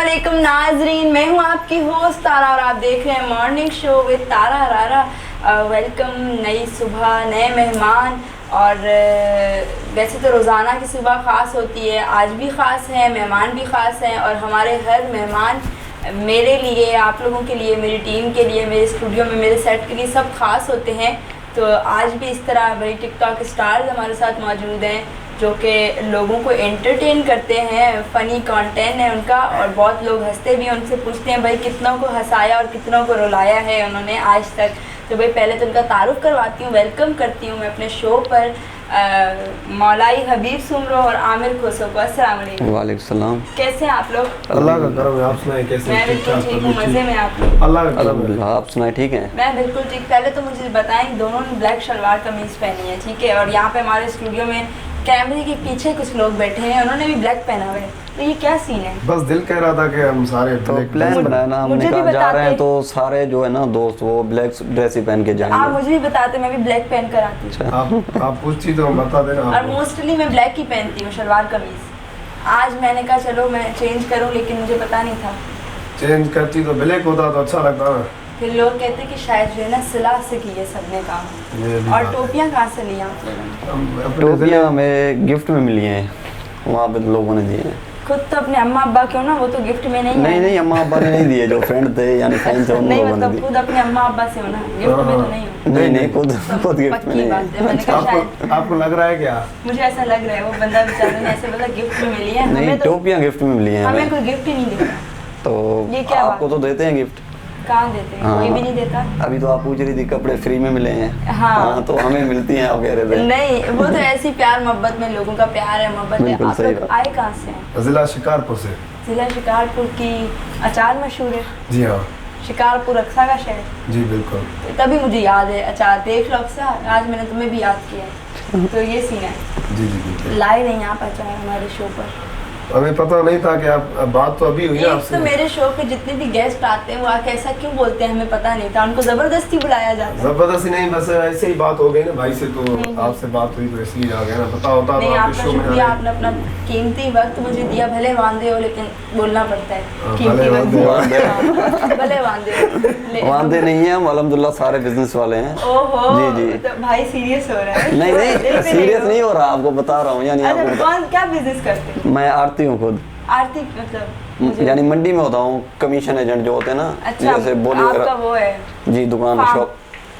अस्सलामुअलैकुम नाजरीन, मैं हूँ आपकी होस्ट तारा और आप देख रहे हैं मॉर्निंग शो विद तारा रारा। वेलकम, नई सुबह, नए मेहमान। और वैसे तो रोज़ाना की सुबह ख़ास होती है, आज भी ख़ास है, मेहमान भी ख़ास हैं। और हमारे हर मेहमान मेरे लिए, आप लोगों के लिए, मेरी टीम के लिए, मेरे स्टूडियो में, मेरे सेट के लिए सब ख़ास होते हैं। तो आज भी इस तरह भाई टिकटॉक स्टार्स हमारे साथ मौजूद हैं जो कि लोगों को एंटरटेन करते हैं, फ़नी कंटेंट है उनका और बहुत लोग हंसते भी हैं। उनसे पूछते हैं भाई कितनों को हंसाया और कितनों को रुलाया है उन्होंने आज तक। तो भाई पहले तो उनका तारुफ करवाती हूँ, वेलकम करती हूँ मैं अपने शो पर मौलाई हबीब सुमरो और आमिर खोसो को। अस्सलाम वालेकुम। वालेकुम सलाम। कैसे हैं आप लोग? अल्लाह का करम है, आप सुनाए कैसे? मैं बिल्कुल ठीक हूँ, मज़े में। आप लोग? अल्लाह का करम है। आप सुनाए ठीक हैं? मैं बिल्कुल ठीक। पहले तो मुझे बताएं, दोनों ने ब्लैक शलवार कमीज़ पहनी है, ठीक है? और यहाँ पे हमारे स्टूडियो में कैमरे के पीछे कुछ लोग बैठे हैं, उन्होंने भी ब्लैक पहना हुआ है। तो ये क्या सीन है? बस दिल कह रहा था कि हम सारे तो प्लान बनाया ना हमने, कहा जा रहे हैं तो सारे जो है ना दोस्त वो ब्लैक ड्रेस ही पहन के जाएंगे। आप मुझे भी बताते, मैं भी ब्लैक पहन कर आती हूँ। आप पूछती तो हम बता देना। और मोस्टली मैं ब्लैक ही पहनती हूँ, शलवार कमीज। आज मैंने कहा चलो मैं चेंज करूँ, लेकिन मुझे पता नहीं था। चेंज करती तो ब्लैक होता तो अच्छा लगता ना। फिर लोग कहते कि शायद जो है ना सिला से की है सबने काम। और टोपियाँ कहाँ से ली आप लोगों ने? टोपियाँ हमें गिफ्ट में मिली हैं, वहाँ पे लोगों ने दिए हैं। खुद तो अपने अम्मा अब्बा क्यों ना, वो तो गिफ्ट में नहीं है। नहीं अम्मा अब्बा ने नहीं दिए, जो फ्रेंड थे यानी फैन थे उन नहीं लोगों ने मतलब दिए। खुद अपने अम्मा अब्बा से हो ना, गिफ्ट में तो नहीं हो। नहीं खुद गिफ्ट में पक्की बात है। मैंने कहा शायद आपको लग रहा है क्या? मुझे ऐसा लग रहा है वो बंदा बेचारे ने ऐसे बोला गिफ्ट में मिली है। नहीं, टोपियाँ गिफ्ट में मिली हैं हमें कोई गिफ्ट ही नहीं देता। तो ये क्या आपको तो देते हैं गिफ्ट। कहाँ देते हैं? कोई भी नहीं देता। अभी तो आप पूछ रही थी कपड़े फ्री में मिले हैं। हाँ। तो हमें मिलती हैं, आप कह रहे थे। नहीं, वो तो ऐसी प्यार मोहब्बत में, लोगों का प्यार है, मोहब्बत है। बिल्कुल आप सही लोग बात। आए कहाँ से हैं? जिला शिकारपुर से। जिला शिकारपुर की अचार मशहूर है। जी हाँ। शिकारपुर अक्सा का शहर। जी बिल्कुल। तो तभी मुझे याद है अचार। देख लो अक्सा, आज मैंने तुम्हें भी याद किया। तो ये सीन है। जी जी बिल्कुल। लाए नहीं आप अचार हमारे शो पर? हमें पता नहीं था कि आप बात तो अभी हुई है एक आपसे। तो मेरे शो पे जितने भी गेस्ट आते हैं वो आके ऐसा क्यों बोलते हैं हमें पता नहीं था, उनको जबरदस्ती बुलाया जाता है। जबरदस्ती नहीं, बस ऐसे ही बात हो गई ना भाई से, तो आपसे बात हुई तो इसलिए आ गया ना। पता होता नहीं, तो आपका शो में शुक्रिया, आपने अपना कीमती वक्त मुझे दिया। भले वांदे हो लेकिन बोलना पड़ता है। कीमती भले वक्त वांदे हाँ, भले वांदे हो। वांदे नहीं है हम, अल्हम्दुलिल्लाह सारे बिजनेस वाले हैं। ओहो जी। तो भाई सीरियस हो रहा है? नहीं सीरियस नहीं हो रहा, आपको बता रहा हूँ। यानी अच्छा, कौन क्या बिजनेस करते हैं? मैं आरती हूँ खुद। आरती मतलब यानी मंडी में होता हूँ, कमीशन एजेंट जो होते हैं ना। अच्छा, जैसे बोली आपका वो है? जी, दुकान फार्म।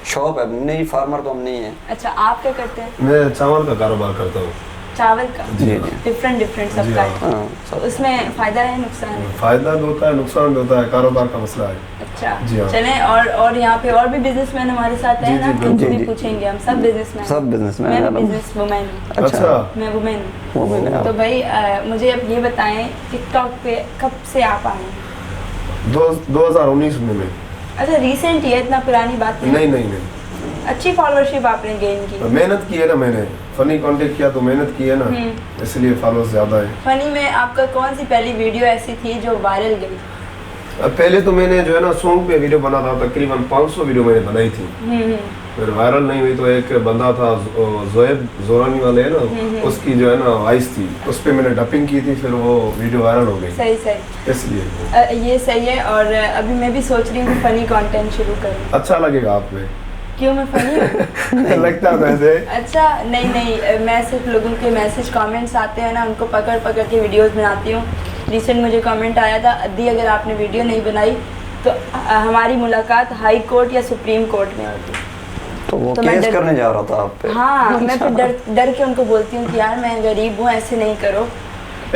शॉप है। नहीं, फार्मर तो हम नहीं है। अच्छा, आप क्या करते हैं? मैं चावल का कारोबार करता हूँ। चावल का? जी डिफरेंट सबका है। हाँ, तो उसमें फायदा है, नुकसान है? फायदा भी होता है, नुकसान भी होता है, कारोबार का मसला है। अच्छा जी हाँ। चलें। और यहाँ पे और भी बिजनेसमैन हमारे साथ हैं ना, जी, उनको भी जी। पूछेंगे हम। सब बिजनेसमैन? सब बिजनेसमैन मैं हैं। भी बिजनेस वुमेन हूँ। अच्छा। मैं वुमेन वो मैंने हूँ। तो भाई मुझे अब ये बताएं, टिकटॉक पे कब से आप आए हैं? 2019 में। अच्छा, रिसेंट ही है, इतना पुरानी बात नहीं? नहीं। अच्छी फॉलोअरशिप आपने गेन की। मेहनत की है ना मैंने, फनी कंटेंट किया तो मेहनत की है ना, इसलिए फॉलोअर्स ज्यादा है। फनी में आपका कौन सी पहली वीडियो ऐसी थी जो वायरल गई? पहले तो मैंने जो है ना सॉन्ग पे वीडियो बना था, तकरीबन 500 वीडियो मैंने बनाई थी। फिर वायरल नहीं हुई तो एक बंदा था जोएब जोरानी वाले है ना, उसकी जो है ना वॉइस थी, उस पे मैंने डबिंग की थी, फिर वो वीडियो वायरल हो गई। सही इसलिए ये सही है। और अभी मैं भी सोच रही हूँ कि फनी कंटेंट शुरू करूँ। अच्छा लगेगा आप में। क्यों, मैं फनी हूँ? लगता है वैसे। अच्छा, नहीं मैं सिर्फ लोगों के मैसेज कमेंट्स आते हैं ना, उनको पकड़ के वीडियोस बनाती हूँ। रिसेंट मुझे कमेंट आया था, अद्दी अगर आपने वीडियो नहीं बनाई तो हमारी मुलाकात हाई कोर्ट या सुप्रीम कोर्ट में होती। तो वो तो मैं केस करने जा रहा था आप पे। हाँ, मैं फिर डर के उनको बोलती हूँ कि यार मैं गरीब हूँ, ऐसे नहीं करो।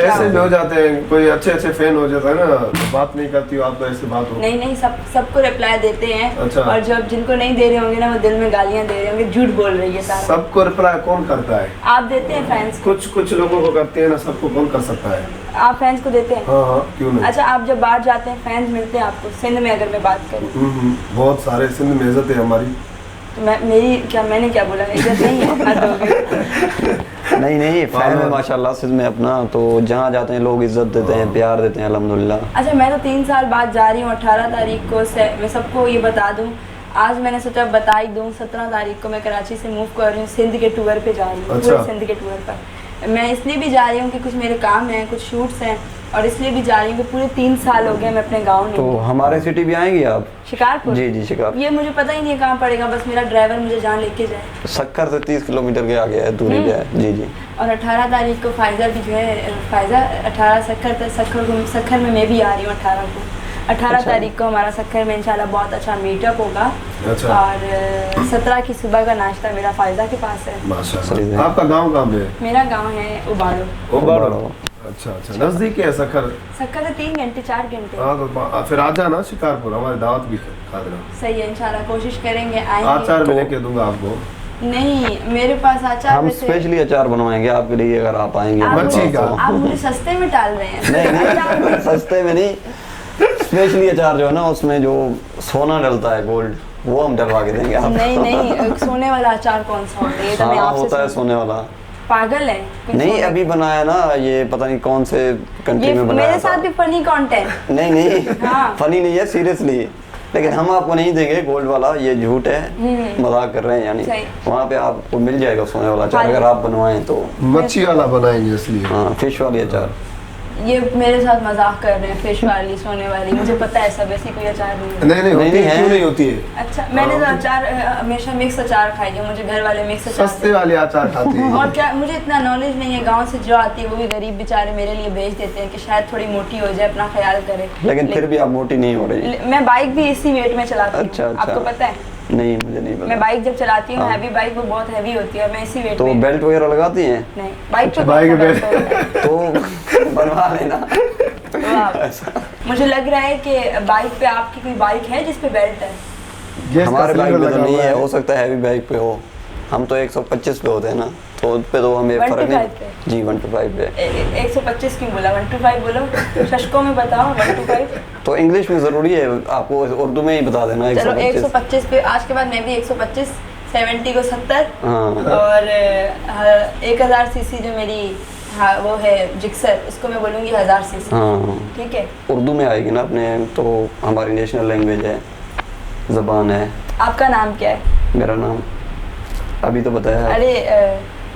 ऐसे भी हो जाते हैं, कोई अच्छे फैन हो जाता है ना, तो बात नहीं करती हो आप तो ऐसे बात हो। नहीं सबको रिप्लाई देते हैं। अच्छा। और जब जिनको नहीं दे रहे होंगे ना, वो दिल में गालियाँ दे रहे होंगे, झूठ बोल रही है सारा। सबको रिप्लाई कौन करता है? आप देते हैं फैंस को? कुछ लोगों को करते हैं ना, सबको कौन कर सकता है? आप फैंस को देते हैं? हाँ, क्यों नहीं। अच्छा, आप जब बाहर जाते हैं फैंस मिलते हैं आपको? सिंध में अगर मैं बात करूँ, बहुत सारे सिंध में इज्जत है हमारी। तो मैंने क्या बोला? इज्जत नहीं है? हद हो गई। नहीं फैन है माशाल्लाह सिंध में अपना, तो जहाँ जाते हैं लोग इज्जत देते हैं, प्यार देते हैं अल्हम्दुलिल्लाह। अच्छा, मैं तो 3 साल बाद जा रही हूँ, 18 तारीख को से मैं सबको ये बता दूँ। आज मैंने सोचा बता ही दूँ, 17 तारीख को मैं कराची से मूव कर रही हूँ, सिंध के टूर पे जा रही हूँ। अच्छा। पूरे सिंध के टूर पर मैं इसलिए भी जा रही हूँ कि कुछ मेरे काम हैं, कुछ शूट्स हैं, और इसलिए भी जा रही हूँ कि पूरे 3 साल हो गए मैं अपने गाँव नहीं तो गई। हमारे सिटी भी आएंगी आप? शिकारपुर? जी जी शिकारपुर। ये मुझे पता ही नहीं है कहाँ पड़ेगा, बस मेरा ड्राइवर मुझे जहाँ लेके जाए। सक्कर से 30 किलोमीटर के आगे है, दूरी पे है। जी जी। और 18 तारीख को फायजा भी जो है, फायजा 18 सक्खर में मैं भी आ रही हूँ 18 को। 18 अच्छा। तारीख को हमारा सक्खर में इंशाल्लाह बहुत अच्छा मीटअप होगा। अच्छा। और 17 की सुबह का नाश्ता मेरा फायजा के पास है। माशाल्लाह। आपका गांव कहाँ पे है? मेरा गांव है उबाड़ो। उबाड़ो। अच्छा अच्छा, नजदीक है सक्खर? सक्खर से 3 घंटे 4 घंटे। हाँ तो फिर आ जाना शिकारपुर, हमारी दावत भी खा देना। सही है, इंशाल्लाह कोशिश करेंगे आएंगे। अचार में लेके दूंगा आपको। नहीं मेरे पास अचार हम वैसे- स्पेशली अचार बनवाएंगे आपके लिए अगर आप आएंगे। आप मच्छी मुझे- का। आप मुझे सस्ते में टाल रहे हैं। नहीं अचार नहीं में- सस्ते में नहीं, स्पेशली अचार जो है ना उसमें जो सोना डलता है, गोल्ड, वो हम डलवा के देंगे आपको। नहीं नहीं, सोने वाला अचार कौन सा होता है? ये तो मैं हाँ आपसे होता है सुन- सोने वाला। पागल है कोई नहीं सोने- अभी बनाया ना, ये पता नहीं कौन से कंट्री ये में बनाया मेरे था। साथ भी फनी कंटेंट। नहीं नहीं हाँ। फनी नहीं है, सीरियसली। लेकिन हम आपको नहीं देंगे गोल्ड वाला, ये झूठ है, मजाक कर रहे हैं यानी। सही। वहाँ पे आपको मिल जाएगा सोने वाला अचार हाँ। अगर आप बनवाएं तो। मच्छी वाला बनाएंगे इसलिए। हाँ फिश वाली अचार। ये मेरे साथ मजाक कर रहे हैं, फिश वाली सोने वाली, मुझे पता है सब, ऐसी कोई अचार नहीं है। नहीं नहीं होती नहीं है, है। क्यों नहीं होती है? अच्छा मैंने तो अचार हमेशा मिक्स अचार खाई है, मुझे घर वाले मिक्स अचार सस्ते वाले अचार खाते हैं। और क्या, मुझे इतना नॉलेज नहीं है। गांव से जो आती है वो भी गरीब बेचारे मेरे लिए भेज देते हैं कि शायद थोड़ी मोटी हो जाए, अपना ख्याल करे। लेकिन फिर भी आप मोटी नहीं हो रही। मैं बाइक भी इसी वेट में चलाती हूँ। अच्छा, अच्छा। आपको पता है? नहीं मुझे नहीं मैं पता। बाइक जब चलाती हूँ हाँ। हैवी बाइक, वो बहुत हैवी होती है, मैं इसी वेट तो में। बेल्ट वगैरह लगाती हैं? नहीं बाइक पे बाइक कौन सा पे- बेल्ट होता है? तो बनवा लेना। वाह। मुझे लग रहा है कि बाइक पे आपकी कोई बाइक है जिस पे बेल्ट है? गैस का हमारे बाइक सिलेंडर पे तो लगा नहीं हुआ है, हो सकता है हैवी बाइक पे हो। हम तो 125 पे होते हैं ना, तो उस पे तो हमें 125 फर्क पे? नहीं। जी 125 पे। 125 क्यों बोला? 125 बोलो, शशकों में बताओ 125। तो इंग्लिश में ज़रूरी है, आपको उर्दू में ही बता देना। चलो 125। 125 पे आज के बाद मैं भी 125, 70 को 70 हाँ और 1000 सीसी जो मेरी हाँ वो है जिक्सर, उसको मैं बोलूँगी 1000 सीसी। हाँ ठीक है। उर्दू में आएगी ना अपने, तो हमारी नेशनल लैंग्वेज है, ज़बान है। आपका नाम क्या है? मेरा नाम अभी तो बताया है। अरे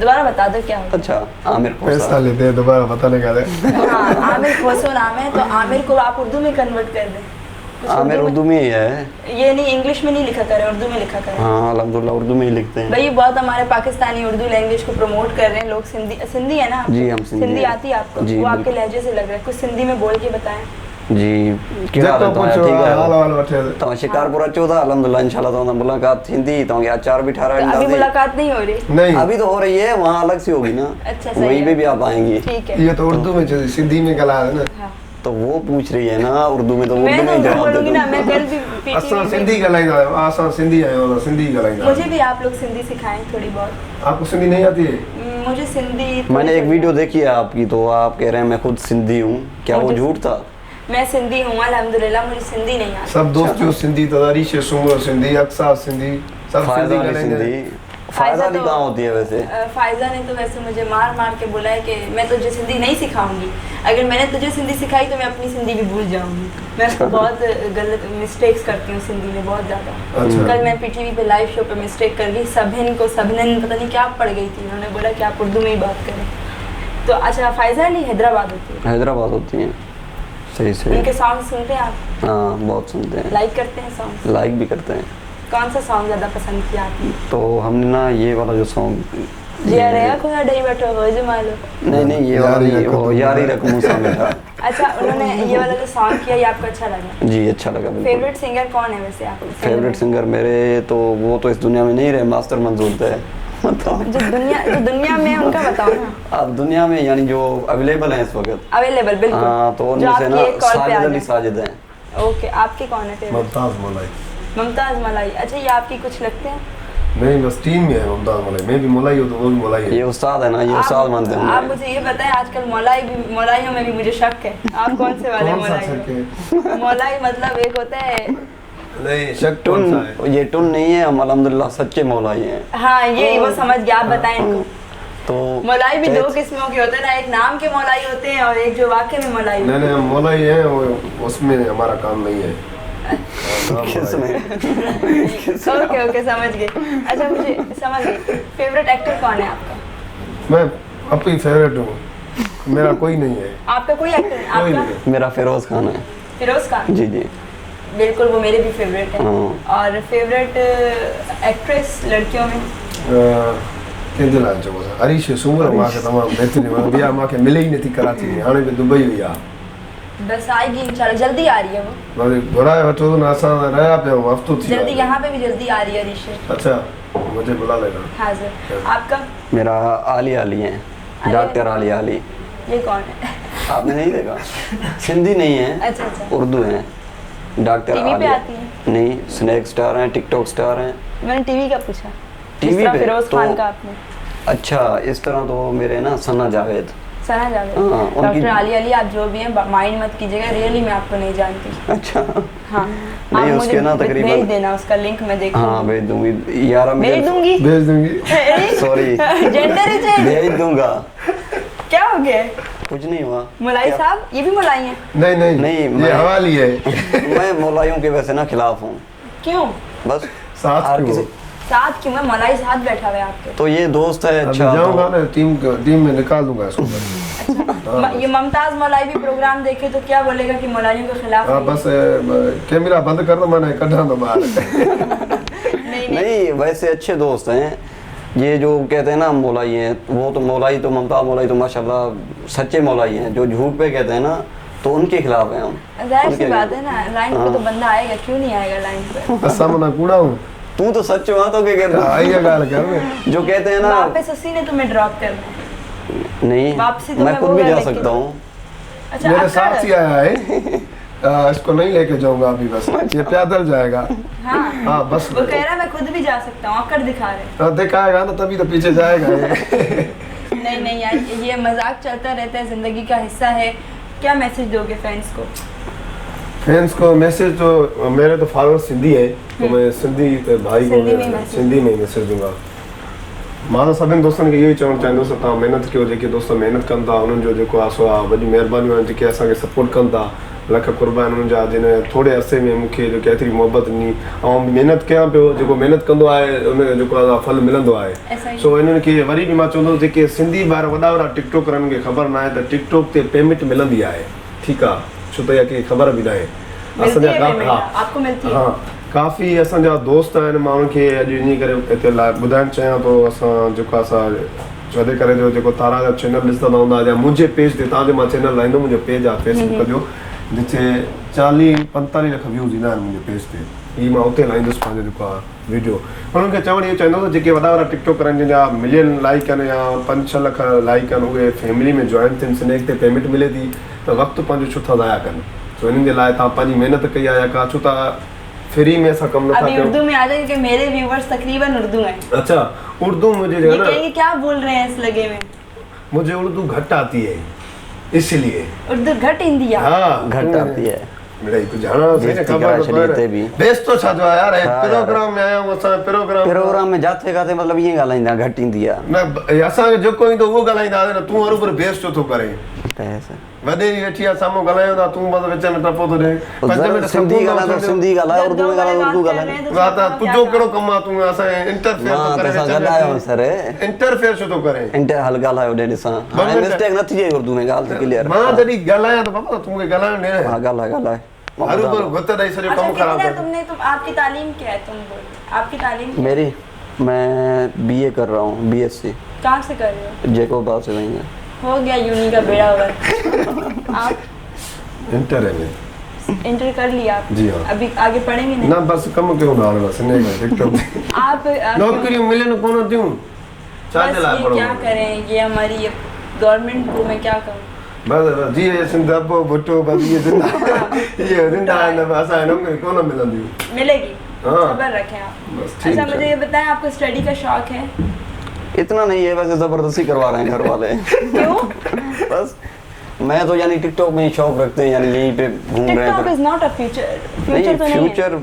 दोबारा बता दो क्या होता अच्छा आमिर पैसा खोसा। लेते हैं दोबारा बताने का। है? हाँ आमिर खोसो नाम है, तो आमिर को आप उर्दू में कन्वर्ट कर दें। कुछ आमिर में- उर्दू में ही है। ये नहीं, इंग्लिश में नहीं लिखा करें, उर्दू में लिखा करें। हाँ अल्हम्दुलिल्लाह उर्दू में ही लिखते हैं। भाई बहुत हमारे पाकिस्तानी उर्दू लैंग्वेज को प्रमोट कर रहे हैं लोग। सिंधी है ना आपको? जी, हम सिंधी हैं। आती है आपको? जी, वो आपके बिल्कुल। लहजे से लग रहा है, कुछ सिंधी में बोल के बताएं। जी क्या हाल तो है? पूछो, ठीक हाल है। वाल वठे। तो शिकारपुर अचो था अल्हम्दुलिल्लाह, इंशाल्लाह तो मुलाकात थींदी, तो अचार भी ठारा तो अभी ॾींदासीं। मुलाकात नहीं हो रही? नहीं अभी तो हो रही है, वहाँ अलग से होगी ना। अच्छा, सही वहीं है। पे भी आप आएंगी। ठीक है। ये तो उर्दू में चली, सिंधी में गला है ना। हाँ। तो वो पूछ रही है ना उर्दू में, तो मैं उर्दू में तो ही जवाब दे बोलूंगी ना, मैं दो। कल भी असां PTV सिंधी गलाइंदा आहियूं, असां सिंधी आहियूं, असां सिंधी गलाइंदा मुझे आहियूं। भी आप लोग सिंधी सिखाएं थोड़ी बहुत। आपको सिंधी नहीं आती है? मुझे सिंधी थोड़ी मैंने एक थोड़ी- वीडियो देखी है आपकी, तो आप कह रहे हैं मैं खुद सिंधी हूँ, क्या वो मुझे- झूठ था? मैं सिंधी हूँ अल्हम्दुलिल्लाह, मुझे सिंधी नहीं आती। सब दोस्त जो सिंधी, तदारीश सुमो सिंधी, अक्सा सिंधी, सब फायदा सिंधी वाली गलाइंदा सिंधी। आहिनि। फायदा तो- कहाँ होती है वैसे? फायजा ने तो वैसे मुझे मार मार के बोला है कि मैं तुझे सिंधी नहीं सिखाऊंगी, अगर मैंने तुझे सिंधी सिखाई तो मैं अपनी सिंधी भी भूल जाऊंगी। मैं बहुत गलत मिस्टेक्स करती हूँ सिंधी में, बहुत ज़्यादा। अच्छा। कल मैं PTV पे लाइव शो पे मिस्टेक कर गई, सबहिन पता नहीं क्या पड़ गई थी, उन्होंने बोला कि आप उर्दू में ही बात करें। तो अच्छा फायजा अली हैदराबाद होती है? हैदराबाद होती हैं। सही सही। उनके सॉन्ग सुनते हैं आप? हाँ बहुत सुनते हैं, लाइक करते हैं सॉन्ग? लाइक भी करते हैं। कौन सा सॉन्ग ज़्यादा पसंद किया आपने? तो हमने ना ये वाला जो सॉन्ग, जी अरे को डई बैठो हो जमालो। नहीं नहीं ये वाला यारी नहीं, रकम वो यारी रकम मूसा में था। अच्छा उन्होंने ये वाला जो सॉन्ग किया ये आपको अच्छा लगा? जी अच्छा लगा बिल्कुल। फेवरेट सिंगर कौन है वैसे आपका? फेवरेट सिंगर मेरे तो वो तो इस दुनिया में नहीं रहे, मास्टर मंजूर थे। बताओ जो दुनिया में है, उनका बताओ ना। अब दुनिया में यानी जो अवेलेबल हैं इस वक्त। अवेलेबल बिल्कुल। हाँ तो जो उनमें से आपकी ना एक कॉल पे आ साजिद अली जाए। साजिद हैं। ओके, आपके कौन है फेवरेट? मुमताज मलाई। मुमताज मलाई। अच्छा ये आपकी कुछ लगते हैं? नहीं बस टीम में है मुमताज मलाई, मैं भी मलाई हूँ तो वो भी मलाई ये है। उस्ताद है ना, ये उस्ताद मानते हैं आप मुझे। मुझे ये बताएं, आजकल मोलाइयों में भी मुझे शक है, आप कौन से वाले कौन सा मोलाई शक हो? है? मोलाई मतलब एक होता है, नहीं शक कौन सा है? टुन, ये टुन नहीं है, हम अल्हम्दुलिल्लाह सच्चे मौलाई हैं। हाँ ये वो समझ गया, आप बताएं इनको। तो मोलाई भी 2 किस्मों के होते हैं ना, एक नाम के मोलाई होते हैं और एक जो वाकई में मोलाई होते हैं। नहीं हम मलाई है, वो उसमें हमारा काम नहीं है। किसमें? ओके ओके समझ गए। अच्छा मुझे समझ गई, फेवरेट एक्टर कौन है आपका? मैं अपनी फेवरेट हूँ। मेरा कोई नहीं है, आपका कोई एक्टर है? कोई आपका नहीं। मेरा फिरोज खान है। फिरोज खान? जी जी। बिल्कुल, वो मेरे भी फेवरेट है। हाँ। और फेवरेट एक्ट्रेस लड़कियों में? कंहिंजे लाइ चओ हरीश सूमर मूंखे तमामु बहितरीनु वणंदी आहे, मूंखे मिले ई नथी कराची में, हाणे बि दुबई हुई आहे। बस आएगी इंशाल्लाह, जल्दी आ रही है वो। वरी घुराए वठो न, असां रहिया पिया आहियूं, हफ़्तो थी जल्दी वियो आहे। यहाँ पे भी जल्दी आ रही है ऋषि। अच्छा, मुझे बुला लेना। हाजिर। आपका? मेरा आली आली है, डॉक्टर आली आली। ये कौन है? आपने नहीं देखा? सिंधी नहीं है, अच्छा अच्छा। उर्दू है। डॉक्टर टीवी पे आली आती है? नहीं, स्नैक स्टार हैं, टिकटॉक स्टार हैं। मैंने टीवी का पूछा। टीवी जिस तरह पे फिरोज तो खान का आपने। अच्छा, इस तरह तो मेरे ना सना जावेद। सना जावेद। हाँ, उनकी- डॉक्टर आली अली, आप जो भी हैं माइंड मत कीजिएगा, रियली मैं आपको नहीं जानती। अच्छा। हाँ। नहीं, आप उसके मुझे ना तकरीबन- भेज देना उसका लिंक, मैं देखूंगी। हाँ भेज दूंगी यार, भेज दूंगी? भेज दूंगी। सॉरी, जेंडर ही चेंज। भेज दूंगा। क्या हो गया? कुछ नहीं हुआ। मलाई क्या- साहब, ये भी मलाई हैं? नहीं नहीं नहीं, ये मैं- हवाली है। मैं मोलाइयों के वैसे ना खिलाफ हूँ, क्यों? बस साथ हर क्यों? किसी। साथ क्यों? मैं मलाई साथ बैठा हुआ है आपके। तो ये दोस्त है। अभी अच्छा जाऊंगा तो, ना, टीम में निकाल दूंगा इसको। हाँ। ये मुमताज मलाई भी प्रोग्राम देखे तो क्या बोलेगा कि मलाइयों के खिलाफ हाँ है? बस कैमरा बंद कर दो, मैंने कढ़ा दो बाहर। नहीं नहीं। नहीं वैसे अच्छे दोस्त हैं। ये जो कहते हैं ना मौलाई हैं, वो तो मौलाई तो मुमताज मौलाई तो माशाल्लाह सच्चे मौलाई हैं। जो झूठ पे कहते हैं ना, तो उनके खिलाफ हैं हम। जाहिर सी उनके- बात है ना, लाइन पे तो बंदा आएगा, क्यों नहीं आएगा लाइन पे? असा मना कूड़ा हूँ। तू तो सच हुआ तो क्या कहता आई है गाल कर में। जो कहते हैं ना, वापस उसी ने तुम्हें ड्रॉप करना है। नहीं वापसी तो मैं मैं खुद वो भी घर जा लेके सकता हूँ। अच्छा, मेरे अक्कड़? साथ ही आया है। इसको नहीं लेके जाऊंगा अभी, बस ये पैदल जाएगा। हाँ। हाँ बस वो कह रहा है मैं खुद भी जा सकता हूँ, अक्कड़ दिखा रहे। दिखाएगा ना तभी तो पीछे जाएगा ये। नहीं नहीं यार, ये मजाक चलता रहता है, जिंदगी का हिस्सा है। क्या मैसेज दोगे फैंस को? फैंस को मैसेज तो, मेरे तो फॉलोअर सिंधी है, तो मैं सिंधी भाई को सिंधी में मैसेज। सिंधी में मैसेज दूंगा। मां सभिनि दोस्तनि खे इहो ई चवणु चाहींदुसि, तव्हां महिनत कयो, जेके दोस्त महिनत कनि था उन्हनि जो जेको आहे सो आहे वॾी महिरबानियूं आहिनि, जेके असांखे सपोर्ट कनि था। लख कुर्बान उन्हनि जा, जिन थोरे अरसे में मूंखे जेके एतिरी मोहबत ॾिनी, ऐं महिनत कयां पियो, जेको महिनत कंदो आहे उन जेको आहे फल मिलंदो आहे। ऐसा ही। सो इन्हनि खे वरी बि मां चवंदुसि, जेके सिंधी ॿार वॾा वॾा टिकटॉकरनि खे ख़बर न आहे त टिकटॉक ते पेमेंट मिलंदी आहे, ठीकु आहे, छो त इहा कंहिंखे ख़बर बि न आहे। मिलती है का- पेमेंट? हा आपको मिलती है? हाँ, काफ़ी असांजा दोस्त आहिनि, मां उनखे अॼु इन करे हिते ॿुधाइणु चाहियां थो। असां जेको असां वधे करे जो जेको तारा जा चैनल ॾिसंदा हूंदा, या मुंहिंजे पेज ते तव्हांजो मां चैनल लाहींदो, मुंहिंजो पेज आहे फेसबुक जो, जिथे 40-45 लख व्यूज़ ईंदा आहिनि मुंहिंजे पेज ते। ही मां उते लाहींदुसि पंहिंजो जेको आहे वीडियो। हुननि खे चवणु इहो चाहींदुसि, जेके वॾा वॾा टिकटॉकर आहिनि, जंहिंजा मिलियन लाइक आहिनि या 5-6 लख लाइक आहिनि, उहे फैमिली में जॉइन थियनि, स्नैक ते पेमेंट मिले थी, त वक़्तु पंहिंजो छो था ज़ाया कनि? सो इन्हनि जे लाइ तव्हां पंहिंजी महिनत कई आहे या का, छो त फ्री में असां कमु नथा अभी कयूं। उर्दू में आ जाए, क्योंकि मेरे व्यूवर्स तकरीबन उर्दू हैं। अच्छा, उर्दू मुझे जो ये है ना, कहेंगे क्या बोल रहे हैं इस लगे में? मुझे उर्दू घट आती है, इसलिए। उर्दू घट हिंदी आ? हाँ, घट आती है। मिड़ई कुछ हाँ सही बेइज्जती खबर करा तो छॾी हिते बि। बेस तो छा जो आहे यार, छा प्रोग्राम में आया हूं असां, प्रोग्राम में जाते काथे मतलब ईअं ॻाल्हाईंदा, घटि ईंदी आहे। न असांखे जेको ईंदो उहो ॻाल्हाईंदा न, तूं हर बेस छो थो करे? वॾेरी वेठी आहे साम्हूं ॻाल्हायूं था, तूं बस विच में टपो थो ॾे। 5 मिंट सिंधी ॻाल्हाए तो सिंधी ॻाल्हाए, उर्दू में ॻाल्हाए उर्दू ॻाल्हाए। वाह त तुंहिंजो कहिड़ो कमु आहे? तूं असांखे इंटरफेयर मां थो करे तोसां विच में। गॾायो सर, इंटरफेयर छो थो करे? इंटर हल ॻाल्हायो ॾे ॾिसां। हाणे मिंट। मिस्टेक न थी जाए उर्दू में, ॻाल्हि त क्लियर। मां जॾहिं ॻाल्हायां त बाबा तूं मूंखे ॻाल्हाइण ॾे। हा ॻाल्हाए ॻाल्हाए। हर ऊपर गुत ॾेई सॼो अच्छा, कमु ख़राब कितना कर। तुमने आपकी तालीम क्या है? तुम बोल, आपकी तालीम क्या है? मेरी, मैं बीए कर रहा हूँ, बीएससी कहाँ से कर रहे हो? जैकोबा से वहीं है। हो गया यूनी का बेड़ा हुआ। आप इंटर है मेरी। इंटर कर लिया आप? जी हाँ। अभी आगे पढ़ेंगे नहीं? ना बस कम क्यों ना बस नहीं टिकटॉक आप नौकरी मिले न कोन थियूं छा बस जे लाइ ये पढ़ो? क्या करें, ये हमारी ये गवर्नमेंट को मैं क्या कहूँ? बस जी सिंधापो भुट्टो बस ये जिंदा है ना, असां नौकरी कोन मिलंदी। मिलेगी, हाँ। खबर रखें आप। बस ठीक अच्छा, मुझे ये बताएं, आपको स्टडी का शौक है? इतना नहीं है वैसे, जबरदस्ती करवा रहे हैं घर वाले। क्यों? बस मैं तो यानी टिकटॉक में ही शौक रखते हैं, यानी यहीं पे घूम रहे टिकटॉक हैं। इज नॉट अ फ्यूचर, नहीं फ्यूचर तो नहीं है। फ्यूचर,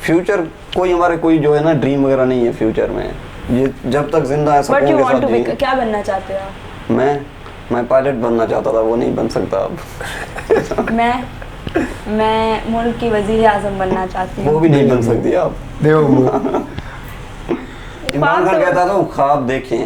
फ्यूचर कोई हमारे कोई जो है ना ड्रीम वगैरह नहीं है फ्यूचर में। ये जब तक जिंदा है What सपोर्ट you के want साथ to be? जिए। क्या बनना चाहते हो आप? मैं पायलट बनना चाहता था, वो नहीं बन सकता अब। मैं मुल्क की वजीर आजम बनना चाहती वो हूँ। भी नहीं बन सकती आप। देव इमरान खान कहता था ख्वाब देखें,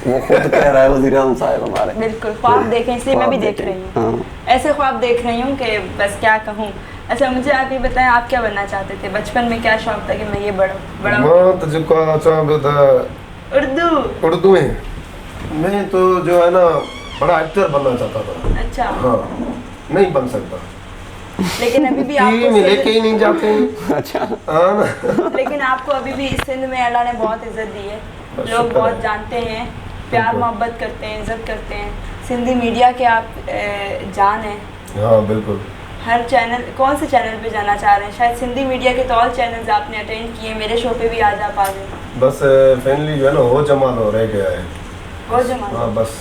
वो खुद कह रहा है वज़ीर आज़म साहब हमारे। बिल्कुल ख्वाब देखें, इसलिए मैं भी ख्वाब देख रही हूँ। हाँ। ऐसे ख्वाब देख रही हूँ कि बस क्या कहूँ। अच्छा मुझे आप ये बताएं, आप क्या बनना चाहते थे बचपन में? क्या शौक था कि मैं ये बड़ा मां तो जो का चाहता था उर्दू में। मैं तो जो है ना बड़ा एक्टर बनना चाहता था। अच्छा। हाँ, नहीं बन सकता, लेकिन अभी भी टीवी में लेके ही आपको नहीं जाते हैं। अच्छा। हाँ ना। लेकिन आपको अभी भी सिंध में अल्लाह ने बहुत इज्जत दी है, बस लोग शुक्र बहुत है। जानते हैं, प्यार बिल्कुल। मोहब्बत करते हैं, इज्जत करते हैं। सिंधी मीडिया के आप जान हैं। हाँ बिल्कुल। हर चैनल, कौन से चैनल पे जाना चाह रहे हैं? शायद सिंधी मीडिया के तो ऑल चैनल्स आपने अटेंड किए, मेरे शो पे भी आज आप आ गए। बस फाइनली जो है ना हो जमानो रह गया है। बहुत जमा। हाँ बस।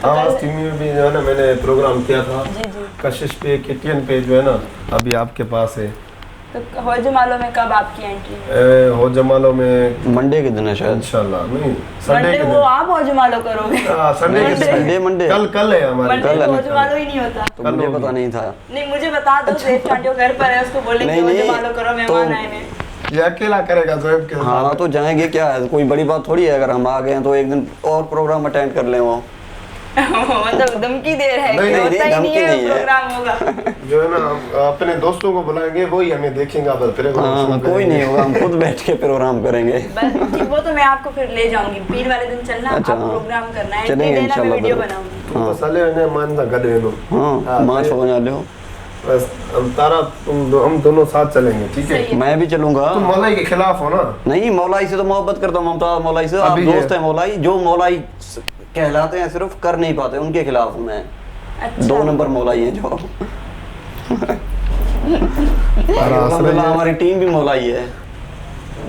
तो आवाज़ कल- टीवी में भी जो है ना मैंने प्रोग्राम किया था। जी जी। कशिश पे, KTN पे जो है ना अभी आपके पास है। तो हो जमालो में कब आपकी एंट्री है? हो जमालो में मंडे के दिन है शायद। इंशाल्लाह, नहीं संडे मंडे के वो दिन। आप हो जमालो करोगे? हाँ, संडे के मंडे। दिन। मंडे कल है हमारे। मंडे कल है को ना, हो जमालो ही नहीं होता। तो मुझे होगी। पता नहीं था। नहीं मुझे बता दो, देव चांडियो घर पर है, उसको बोलेंगे नहीं, हो नहीं, जमालो करो, तो- मेहमान आए हैं। ये अकेला करेगा जोएब के हाँ साथ। तो जाएंगे, क्या है, कोई बड़ी बात थोड़ी है। अगर हम आ गए हैं तो एक दिन और प्रोग्राम अटेंड कर लें। वो मतलब धमकी दे रहे हैं नहीं, कि नहीं, होता ही नहीं धमकी है, नहीं है। प्रोग्राम होगा। जो है ना हम अपने दोस्तों को बुलाएंगे, वही हमें देखेंगे। बस तेरे को हाँ, कोई नहीं होगा, हम खुद बैठ के प्रोग्राम करेंगे। बस ठीक, वो तो मैं आपको फिर ले जाऊंगी, पीर वाले दिन चलना, अच्छा, आप हाँ। प्रोग्राम करना है, चलेंगे देना, मैं इंशाल्लाह वीडियो जरूर। बनाऊंगी। तुम तो साले ने मान सा गधे नो। हाँ, माँ छो बजा लो। बस हम तारा हम दोनों साथ चलेंगे, ठीक सही है? है। मैं भी चलूंगा। तुम मौलाई के खिलाफ हो ना? नहीं, मौलाई से तो मोहब्बत करता हूँ, ममता मौलाई से। आप अभी ये- दोस्त हैं मौलाई, जो मौलाई कहलाते हैं सिर्फ कर नहीं पाते, उनके खिलाफ हूँ मैं। अच्छा। 2 नंबर मौलाई है जो। तारा अल्हम्दुलिल्लाह हमारी टीम भी मौलाई है।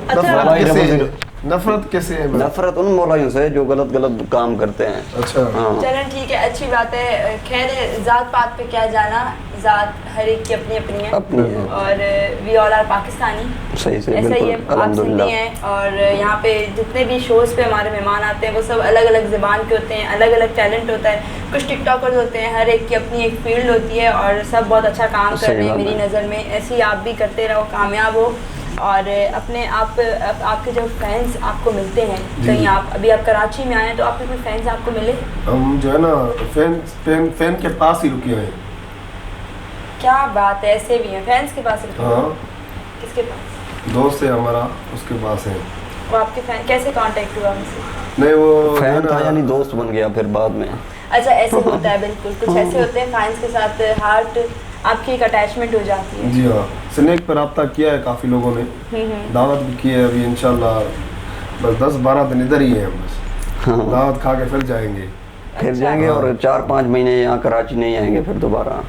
अच्छा। मौलाई किसे डबल नफरत कैसे है? नफरत उन मौलाइयों से जो गलत गलत काम करते हैं। अच्छा। हाँ। चलें ठीक है, अच्छी बात है। खैर जात पात पे क्या जाना, जात हर एक की अपनी अपनी है, अपनी है। और वी ऑल आर पाकिस्तानी। सही से ऐसा ही है, बिल्कुल, आप सिंधी अल्हम्दुलिल्लाह। हैं, और यहाँ पे जितने भी शोज़ पे हमारे मेहमान आते हैं वो सब अलग अलग ज़बान के होते हैं, अलग अलग टैलेंट होता है। कुछ टिकटॉकर्स होते हैं, हर एक की अपनी एक फील्ड होती है, और सब बहुत अच्छा काम कर सही रहे हैं बात मेरी है। नज़र में। ऐसे ही आप भी करते रहो, कामयाब हो, और अपने आपके जो फैंस आपको मिलते हैं जी। कहीं, आप अभी आप कराची में आए हैं तो आपके कोई फैंस आपको मिले? हम जो है ना फैन के पास ही रुके हैं। क्या बात है, ऐसे भी हैं फैंस के पास रुके? हाँ, किसके पास? दोस्त है हमारा, उसके पास है। वो आपके फैन कैसे कांटेक्ट हुआ उनसे? नहीं, वो फैन है था ना- यानी दोस्त बन गया फिर बाद में। अच्छा, ऐसे होता है बिल्कुल, कुछ ऐसे होते हैं फैंस के साथ हार्ट आपकी एक अटैचमेंट हो जाती है। जी हाँ, स्नैक पर रब्ता किया है काफ़ी लोगों ने, दावत भी की है। अभी इंशाल्लाह बस 10-12 दिन इधर ही हैं हम, बस हाँ। दावत खा के फिर जाएंगे। फिर अच्छा। जाएंगे और 4-5 महीने यहाँ कराची नहीं आएंगे फिर दोबारा।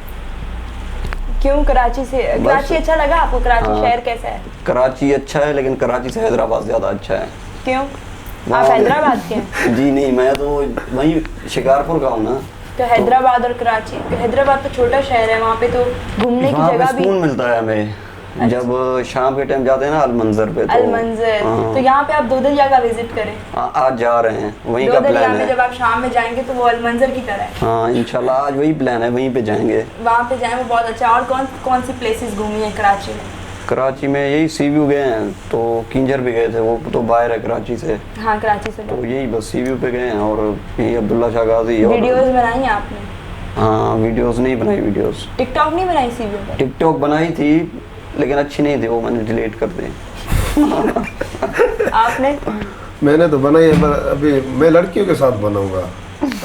क्यों कराची से? कराची अच्छा लगा आपको? कराची हाँ। शहर कैसा है? कराची अच्छा है, लेकिन कराची से हैदराबाद ज़्यादा अच्छा है। क्यों, आप वहाँ- हैदराबाद के हैं? जी नहीं, मैं तो वहीं शिकारपुर का हूँ ना। तो हैदराबाद और कराची, हैदराबाद तो छोटा शहर है, वहाँ पे तो घूमने की वहाँ पे जगह भी। सुकून मिलता है हमें। जब शाम के टाइम जाते हैं ना अलमंजर पे, तो अलमंजर, हाँ। तो यहाँ पे आप दो दरिया विजिट करें। आज जा रहे हैं, वहीं दो का दरिया प्लान में है। जब आप शाम में जाएंगे तो वो अलमंजर की तरह है, हाँ इंशाल्लाह आज वही प्लान है, वहीं पे जाएंगे। वहाँ पे जाएं, वो बहुत अच्छा। और कौन कौन सी प्लेसेस घूमी है कराची में? कराची में यही सी व्यू गए हैं, तो किंजर भी गए थे, वो तो बाहर है कराची से। हाँ, कराची से। तो यही बस सी व्यू पे गए हैं, और यही अब्दुल्ला शाह गाजी। और वीडियोस बनाई हैं आपने? हाँ, वीडियोस नहीं बनाई, वीडियोस टिकटॉक नहीं बनाई सी वीडियो? टिकटॉक बनाई थी लेकिन अच्छी नहीं थी, वो मैंने डिलीट कर दी। आपने? मैंने तो बनाई है, पर अभी मैं लड़कियों के साथ बनाऊंगा,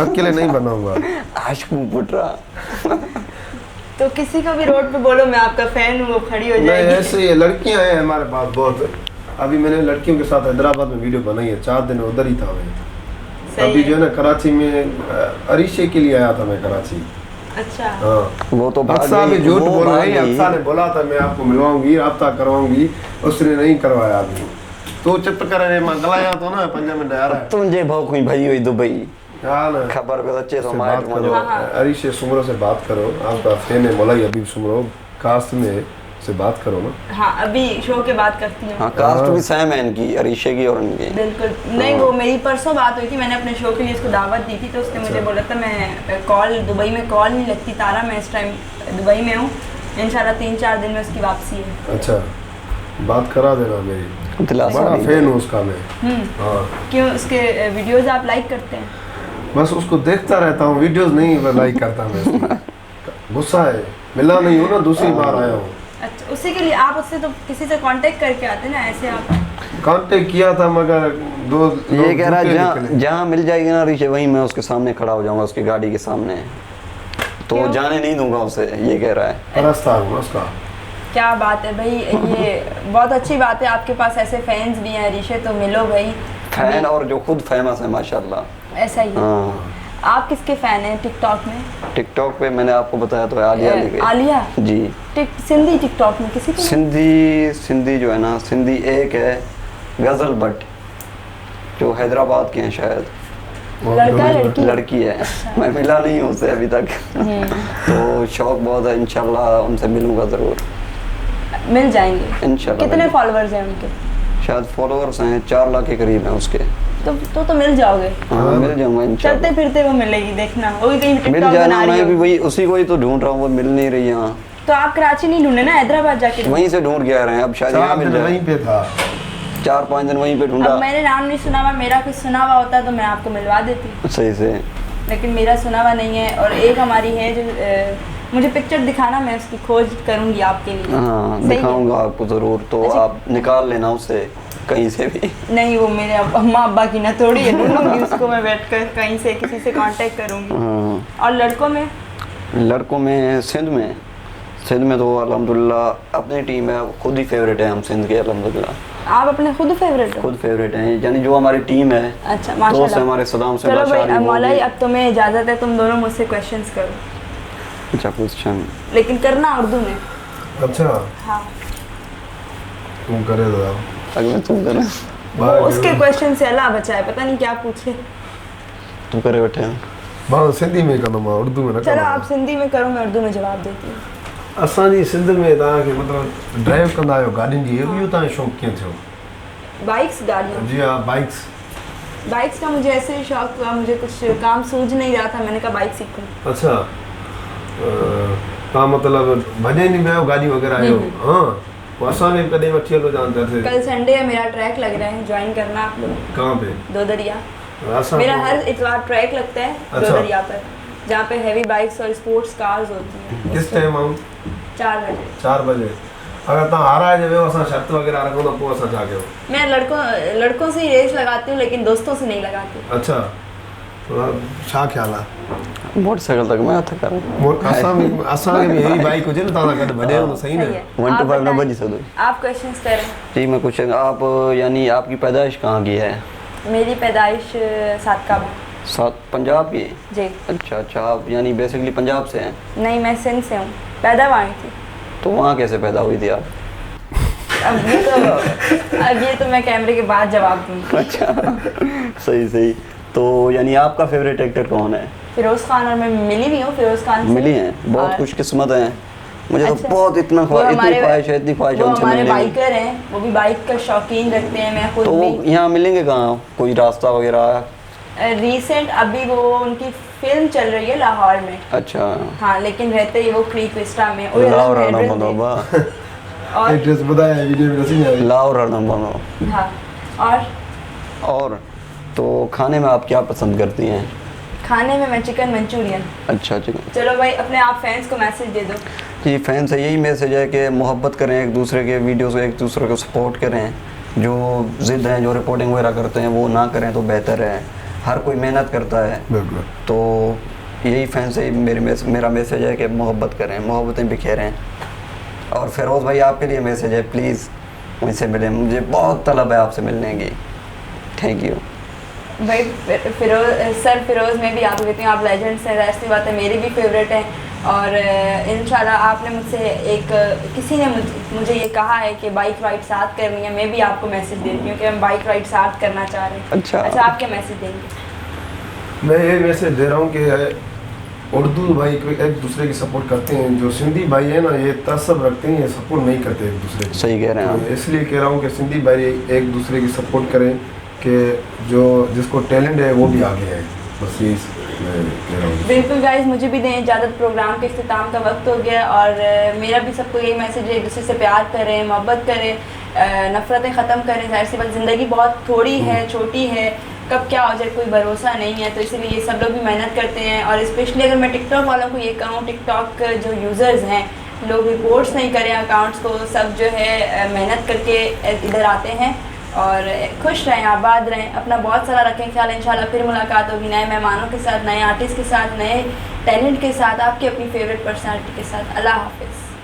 अकेले नहीं बनाऊंगा। आशिक पुट रहा। तो किसी को भी रोड पे बोलो मैं आपका फैन हूँ, वो खड़ी हो नहीं, जाएगी। ऐसे ही लड़कियां हैं हमारे पास बहुत। अभी मैंने लड़कियों के साथ हैदराबाद में वीडियो बनाई है, 4 दिन उधर ही था मैं। सही अभी जो है है। ना कराची में अरिशे के लिए आया था मैं कराची। अच्छा। हाँ, वो तो भाग अक्सा भी गई, झूठ वो बोल भाग रही है। गई। अक्सा ने बोला था मैं आपको मिलवाऊंगी, राब्ता करवाऊंगी, उसने नहीं करवाया अभी। तो चिप करे मैं गलाया तो ना 5 मिनट आ रहा है। तुझे भाव कोई भाई हुई दुबई हाँ ना, खबर पे अच्छे से से बात करो, हाँ। अरिशे सुमरो से बात करो। आपका फैन है मौलाई हबीब सुमरो, कास्ट में से बात करो ना। हाँ, अभी शो के बात करती हूँ। हाँ, कास्ट भी सेम है इनकी, अरीशे की और इनकी। बिल्कुल नहीं, वो मेरी परसों बात हुई थी, मैंने अपने शो के लिए इसको दावत दी थी, तो उसने मुझे बोला था मैं कॉल दुबई में कॉल नहीं लगती तारा, मैं इस टाइम दुबई में हूँ, इंशाल्लाह 3-4 दिन में उसकी वापसी है। अच्छा, बात करा देना मेरी, दिलासा बड़ा नहीं फैन हूँ उसका मैं। हाँ क्यों उसके वीडियोस आप लाइक करते हैं? बस उसको देखता रहता हूँ, वीडियोस नहीं लाइक करता मैं उसकी। गुस्सा है, मिला नहीं हूँ ना, दूसरी बार आया हूँ। अच्छा, उसी के लिए आप उससे तो किसी से कांटेक्ट करके आते ना, ऐसे आप? कांटेक्ट किया था मगर ये कह रहा है जहाँ निकले। जहाँ मिल जाएगी ना ऋषि, वहीं मैं उसके सामने खड़ा हो जाऊंगा, उसकी गाड़ी के सामने, तो क्यों? जाने नहीं दूंगा उसे, ये कह रहा है। परस्तार हूँ उसका। क्या बात है भाई, ये बहुत अच्छी बात है, आपके पास ऐसे फैंस भी हैं ऋषि, तो मिलो भाई। फैन और जो खुद फेमस है माशाल्लाह। ऐसा ही है। हाँ, आप किसके फैन हैं टिकटॉक में? टिकटॉक पे मैंने आपको बताया तो है, आलिया अली के। आलिया जी। सिंधी टिकटॉक में किसी के? सिंधी जो है ना, सिंधी एक है गजल भट्ट, जो हैदराबाद के हैं शायद। लड़का लड़की? लड़की है। मैं मिला नहीं हूँ उससे अभी तक। तो शौक बहुत है, इंशाल्लाह उनसे मिलूंगा जरूर। मिल जाएंगे इंशाल्लाह। कितने फॉलोअर्स हैं उनके? शायद फॉलोअर्स हैं 4 लाख के करीब हैं उसके। तो मिल जाओगे। हाँ, मिल जाऊंगा चलते इंशाल्लाह। फिरते वो मिलेगी, देखना वो भी कहीं मिल टिकटॉक जाना, बना रही मैं भी होगी। वही उसी को ही तो ढूंढ रहा हूँ, वो मिल नहीं रही यहाँ। तो आप कराची नहीं ढूंढे ना, हैदराबाद जाके ढूंढे। वहीं से ढूंढ के आ रहे हैं, अब शायद यहाँ 4 मिल दिन जाए। वहीं पे था। 4-5 दिन वहीं पे ढूंढा। अब मैंने नाम नहीं सुना हुआ, मेरा कुछ सुना हुआ होता तो मैं आपको मिलवा देती, सही से। लेकिन मेरा सुना हुआ नहीं है। और एक हमारी है जो मुझे पिक्चर दिखाना, मैं उसकी खोज करूंगी आपके लिए। हाँ, सही है? दिखाऊंगा आपको जरूर, तो अच्छा। आप निकाल लेना उसे कहीं से भी। नहीं, वो मेरे अम्मा अब्बा की ना थोड़ी है, ढूंढूंगी उसको मैं बैठकर कहीं से, किसी से कांटेक्ट करूंगी। हाँ। और लड़कों में? लड़कों में सिंध में तो अल्हम्दुलिल्लाह अपनी टीम है, खुद ही फेवरेट है हम सिंध के अल्हम्दुलिल्लाह। आप अपने खुद फेवरेट हो? खुद फेवरेट हैं, यानी जो हमारी टीम है। अच्छा, दोस्त माशाल्लाह। हमारे सदाम से चलो बादशाह भाई वो मौलाई, भी- अब तुम्हें इजाज़त है, तुम दोनों मुझसे क्वेश्चंस करो, अच्छा क्वेश्चन। लेकिन करना उर्दू में। अच्छा हाँ, तुम करे दादा। अगर तुम करे वो उसके क्वेश्चन से अल्लाह बचाए, पता नहीं क्या पूछे। तुम करे बैठे हैं। मां सिंधी में कंदो, मां उर्दू में न चलो कंदो। आप सिंधी में करो, मैं उर्दू में जवाब देती हूँ। असांजी सिंध में तव्हांखे मतिलबु ड्राइव कंदा आहियो गाॾियुनि जी, इहो तव्हांजो शौक़ु कीअं थियो? बाइक्स, गाड़ियाँ। जी हाँ, बाइक्स। बाइक्स का मुझे ऐसे ही शौक हुआ, मुझे कुछ काम सूझ नहीं रहा था, मैंने कहा बाइक सीखूं। अच्छा, तव्हां मतिलबु भॼन में आहियो, गाॾी वग़ैरह आहियो? हाँ, पोइ असां बि कॾहिं वठी हलो जान। कल संडे है, मेरा ट्रैक लग रहा है, ज्वाइन करना आप लोग। कहाँ पे? दो दरिया। असां मेरा को- हर इतवार ट्रैक लगता है दो अच्छा। दरिया पर, जहाँ पे हैवी बाइक्स और स्पोर्ट्स कार्स होती हैं। किस टाइम आऊं? 4 बजे। 4 बजे। अगर तव्हां हाराए जे वियो, असां शर्त वग़ैरह रखूं त पोइ असां छा कयूं? मैं लड़कों से ही रेस लगाती हूँ, लेकिन दोस्तों से नहीं लगाती। अच्छा, छा ख्याल आहे? मोटरसाइकिल तक मैं हथ करूँ। असांखे बि अहिड़ी बाइक हुजे न तव्हां सां गॾु भॼे त सही न? सही है। 1 आप to 5 न बताएं। बजी सदो। आप क्वेश्चंस करें। जी मैं कुछ आप, यानी आपकी पैदाइश कहाँ की है? मेरी पैदाइश सातकाबा। पंजाब की? जी। अच्छा, आप यानी बेसिकली पंजाब से हैं? नहीं, मैं सिंध से हूँ, पैदा वहीं थी। तो वहाँ कैसे पैदा हुई थी आप? अब ये तो मैं कैमरे के बाद जवाब दूँगी। अच्छा सही। तो यानी आपका फेवरेट एक्टर कौन है? फिरोज खान, और मैं मिली भी हूँ फिरोज खान से। मिली हैं, बहुत और- खुशकिस्मत हैं। मुझे अच्छा। तो बहुत इतनी ख्वाहिश है वो उनसे हमारे मिलने की। बाइकर हैं, वो भी बाइक का शौकीन रखते हैं, मैं खुद तो वो भी। यहाँ मिलेंगे कहाँ, कोई रास्ता वगैरह? रिसेंट अभी वो उनकी फिल्म चल रही है लाहौर में। अच्छा, हाँ, लेकिन रहते ही वो क्रीक विस्टा में। लाहौर रहना बनोबा। और एड्रेस ॿुधाए वीडियो में नसी आई। लाहौर रहना बनो। हाँ, और तो खाने में आप क्या पसंद करती हैं? खाने में मैं चिकन मंचूरियन। अच्छा चिकन। चलो भाई, अपने आप फैंस को मैसेज दे दो। जी, फैन से यही मैसेज है कि मोहब्बत करें एक दूसरे के, वीडियो से एक दूसरे को सपोर्ट करें। जो ज़िद हैं, जो रिपोर्टिंग वगैरह करते हैं, वो ना करें तो बेहतर है। हर कोई मेहनत करता है, बिल्कुल। तो यही फैन से मेरा मैसेज है कि मोहब्बत करें, मोहब्बतें बिखेरें। और फिरोज़ भाई आपके लिए मैसेज है, प्लीज़ मुझसे मिलें, मुझे बहुत तलब है आपसे मिलने की। थैंक यू भाई। फिरोज में भी आपको कहती हूँ, आप लेजेंड्स हैं, ऐसी बात है, मेरे भी फेवरेट हैं। और इंशाल्लाह आपने मुझसे किसी ने मुझे ये कहा है कि बाइक राइड साथ करनी है, मैं भी आपको मैसेज देती हूँ कि हम बाइक राइड साथ करना चाह रहे हैं। अच्छा। आप क्या मैसेज देंगे? मैं ये मैसेज दे रहा हूँ कि उर्दू भाई एक दूसरे की सपोर्ट करते हैं, जो सिंधी भाई है ना, ये तसब रखते हैं, ये सपोर्ट नहीं करते एक दूसरे की। सही कह रहे हैं आप। तो इसलिए कह रहा हूँ कि सिंधी भाई एक दूसरे की सपोर्ट करें, कि जो जिसको टैलेंट है वो भी आगे है। बस यही मैं कह रहा हूँ। बिल्कुल गाइस, मुझे भी दें इजाज़त, प्रोग्राम के इख्तिताम का वक्त हो गया। और मेरा भी सबको यही मैसेज है, एक दूसरे से प्यार करें, मोहब्बत करें। नफ़रतें ख़त्म करें। ज़ाहिर सी बात, ज़िंदगी बहुत थोड़ी है, छोटी है, कब क्या हो जाए कोई भरोसा नहीं है, तो इसीलिए ये सब लोग भी मेहनत करते हैं। और स्पेशली अगर मैं टिकटॉक वालों को ये कहूँ, टिकटॉक जो यूज़र्स हैं, लोग रिपोर्ट्स नहीं करें अकाउंट्स को, सब जो है मेहनत करके इधर आते हैं और खुश रहें, आबाद रहें, अपना बहुत सारा रखें ख्याल। इंशाल्लाह फिर मुलाकात होगी नए मेहमानों के साथ, नए आर्टिस्ट के साथ, नए टैलेंट के साथ, आपकी अपनी फेवरेट पर्सनालिटी के साथ। अल्लाह हाफिज़।